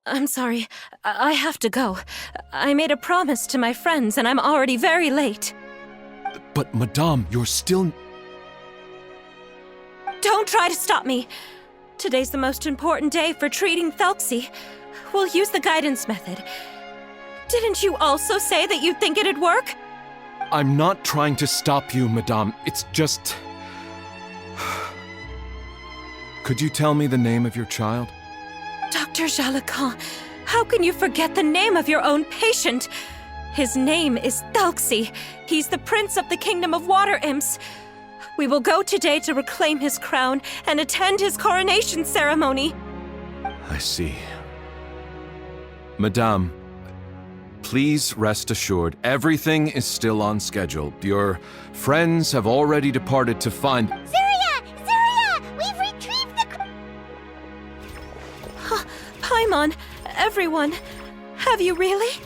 I'm sorry. I have to go. I made a promise to my friends, and I'm already very late. But, Madame, you're still... Don't try to stop me. Today's the most important day for treating Thelxie. We'll use the guidance method. Didn't you also say that you'd think it'd work? I'm not trying to stop you, Madame. It's just... Could you tell me the name of your child? Dr. Jalacan, how can you forget the name of your own patient? His name is Thelxie. He's the prince of the kingdom of water imps. We will go today to reclaim his crown and attend his coronation ceremony. I see. Madame, please rest assured, everything is still on schedule. Your friends have already departed to find... Zuria! Zuria! We've retrieved the... Paimon, everyone, have you really?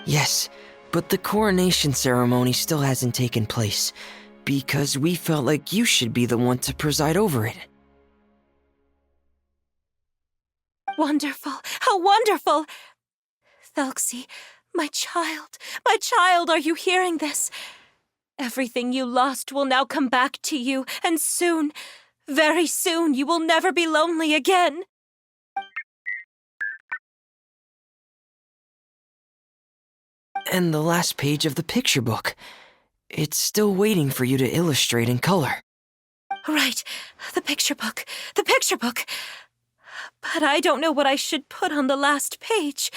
Yes, but the coronation ceremony still hasn't taken place, because we felt like you should be the one to preside over it. Wonderful! How wonderful! Thelxie, my child, are you hearing this? Everything you lost will now come back to you, and soon, very soon, you will never be lonely again. And the last page of the picture book. It's still waiting for you to illustrate in color. Right, the picture book. But I don't know what I should put on the last page.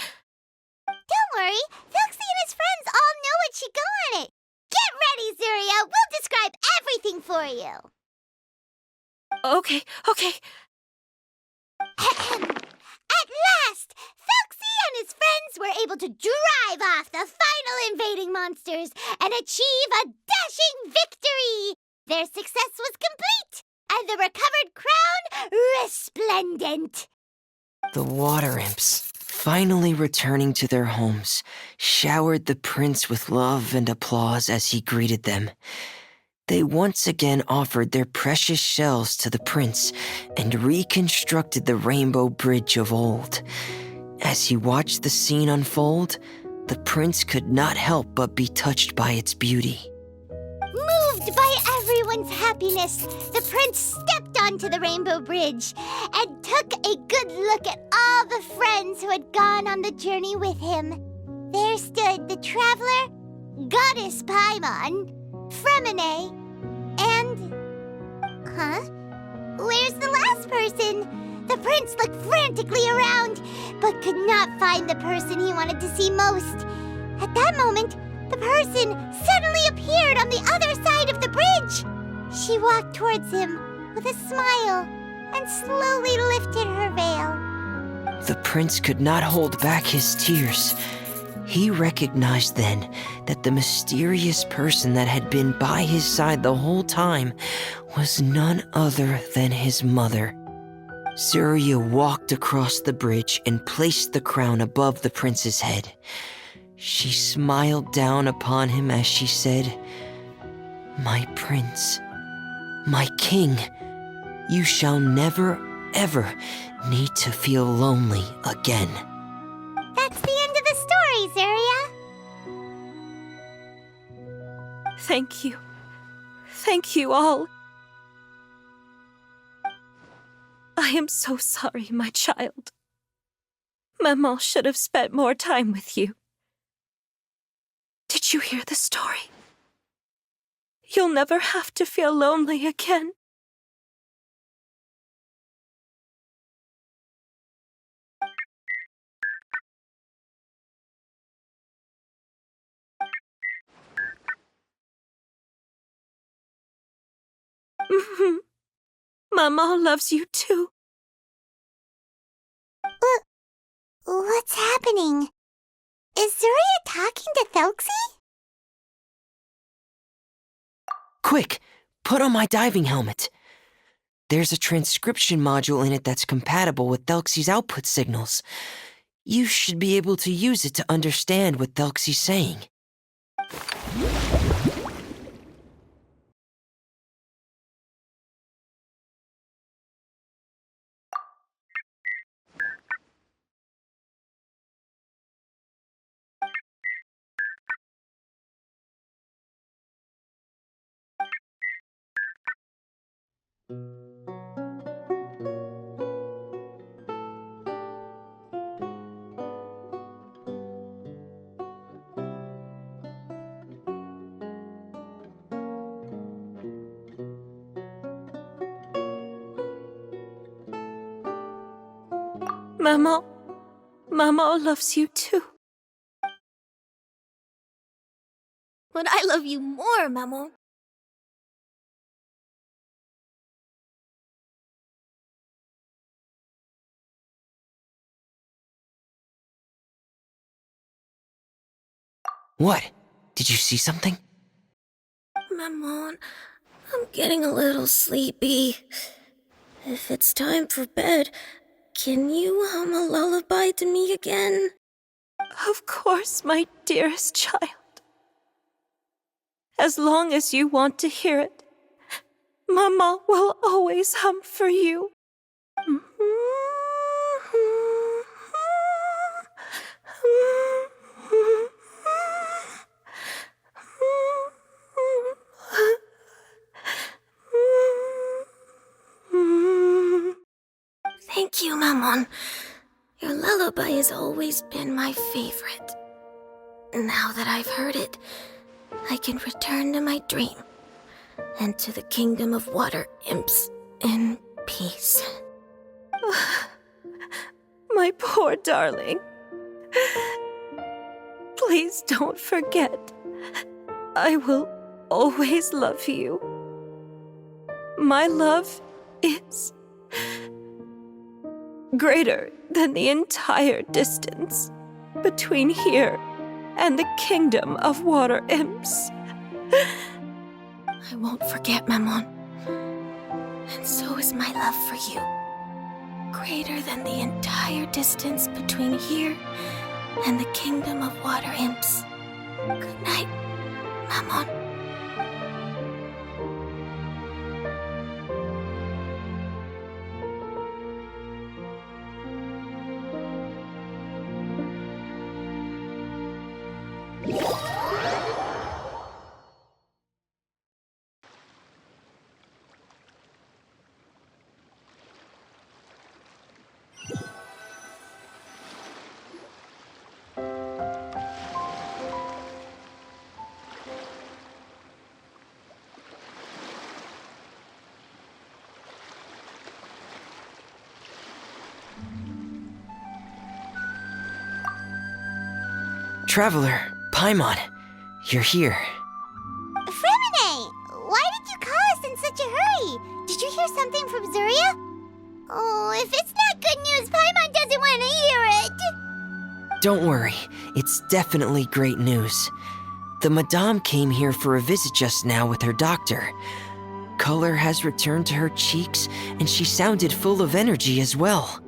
Don't worry, Thelxie and his friends all know what should go on it. Get ready, Zuria. We'll describe everything for you. Okay. At last, Thelxie and his friends were able to drive off the final invading monsters and achieve a dashing victory. Their success was complete, and the recovered crown resplendent. The water imps, finally returning to their homes, showered the prince with love and applause as he greeted them. They once again offered their precious shells to the prince and reconstructed the rainbow bridge of old. As he watched the scene unfold, the prince could not help but be touched by its beauty. Moved by everyone's happiness, the prince stepped onto the rainbow bridge and took a good look at all the friends who had gone on the journey with him. There stood the traveler, Goddess Paimon, Fremine, and... Where's the last person? The prince looked frantically around, but could not find the person he wanted to see most. At that moment, the person suddenly appeared on the other side of the bridge. She walked towards him with a smile and slowly lifted her veil. The prince could not hold back his tears. He recognized then that the mysterious person that had been by his side the whole time was none other than his mother. Zuria walked across the bridge and placed the crown above the prince's head. She smiled down upon him as she said, "My prince, my king, you shall never, ever need to feel lonely again." That's the end of the story, Zuria. Thank you. Thank you all. I am so sorry, my child. Maman should have spent more time with you. Did you hear the story? You'll never have to feel lonely again. Maman loves you too. What's happening? Is Zuria talking to Thelxie? Quick, put on my diving helmet. There's a transcription module in it that's compatible with Thelxie's output signals. You should be able to use it to understand what Thelxie's saying. Maman. Maman loves you too. But I love you more, Maman. What? Did you see something? Maman, I'm getting a little sleepy. If it's time for bed, can you hum a lullaby to me again? Of course, my dearest child. As long as you want to hear it, Maman will always hum for you. Thank you, Maman. Your lullaby has always been my favorite. Now that I've heard it, I can return to my dream and to the kingdom of water imps in peace. My poor darling. Please don't forget. I will always love you. My love is greater than the entire distance between here and the kingdom of water imps. I won't forget, Maman. And so is my love for you. Greater than the entire distance between here and the kingdom of water imps. Good night, Maman. Traveler, Paimon, you're here. Fremine! Why did you call us in such a hurry? Did you hear something from Zuria? Oh, if it's not good news, Paimon doesn't want to hear it! Don't worry, it's definitely great news. The Madame came here for a visit just now with her doctor. Color has returned to her cheeks, and she sounded full of energy as well.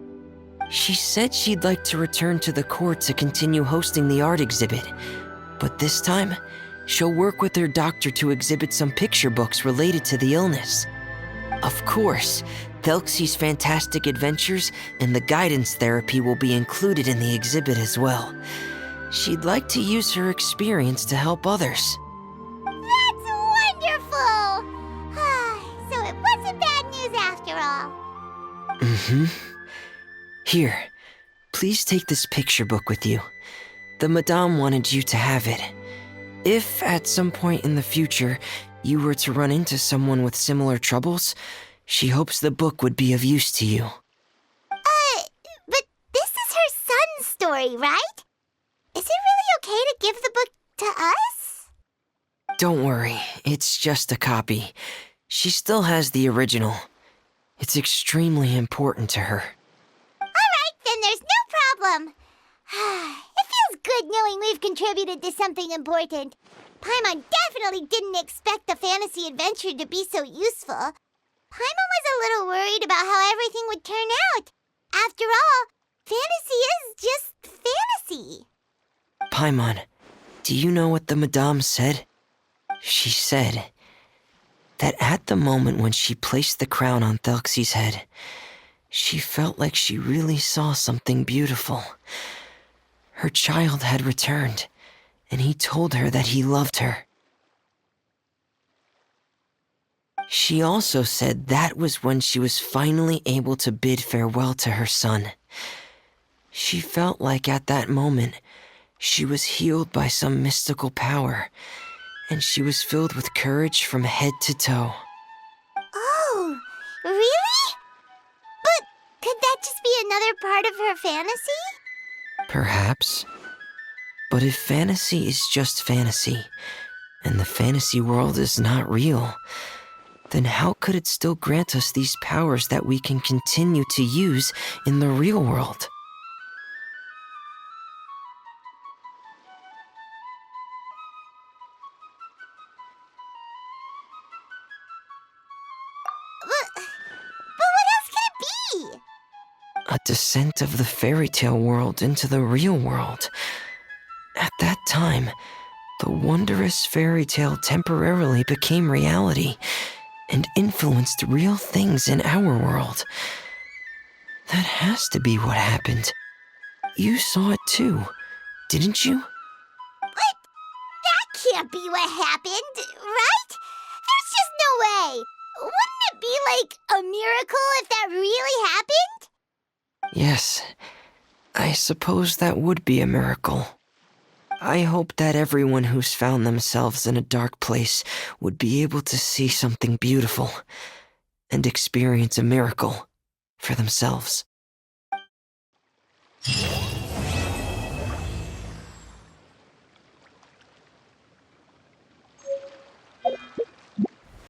She said she'd like to return to the court to continue hosting the art exhibit. But this time, she'll work with her doctor to exhibit some picture books related to the illness. Of course, Thelxie's fantastic adventures and the guidance therapy will be included in the exhibit as well. She'd like to use her experience to help others. That's wonderful! So it wasn't bad news after all. Mm-hmm. Here, please take this picture book with you. The Madame wanted you to have it. If, at some point in the future, you were to run into someone with similar troubles, she hopes the book would be of use to you. But this is her son's story, right? Is it really okay to give the book to us? Don't worry, it's just a copy. She still has the original. It's extremely important to her. Then there's no problem. It feels good knowing we've contributed to something important. Paimon definitely didn't expect the fantasy adventure to be so useful. Paimon was a little worried about how everything would turn out. After all, fantasy is just fantasy. Paimon, do you know what the Madame said? She said that at the moment when she placed the crown on Thelxie's head, she felt like she really saw something beautiful. Her child had returned, and he told her that he loved her. She also said that was when she was finally able to bid farewell to her son. She felt like at that moment, she was healed by some mystical power, and she was filled with courage from head to toe. Oh, really? But could that just be another part of her fantasy? Perhaps. But if fantasy is just fantasy, and the fantasy world is not real, then how could it still grant us these powers that we can continue to use in the real world? But what else could it be? A descent of the fairy tale world into the real world. At that time, the wondrous fairy tale temporarily became reality and influenced real things in our world. That has to be what happened. You saw it too, didn't you? What? That can't be what happened, right? There's just no way. Wouldn't it be like a miracle if that really happened? Yes, I suppose that would be a miracle. I hope that everyone who's found themselves in a dark place would be able to see something beautiful and experience a miracle for themselves.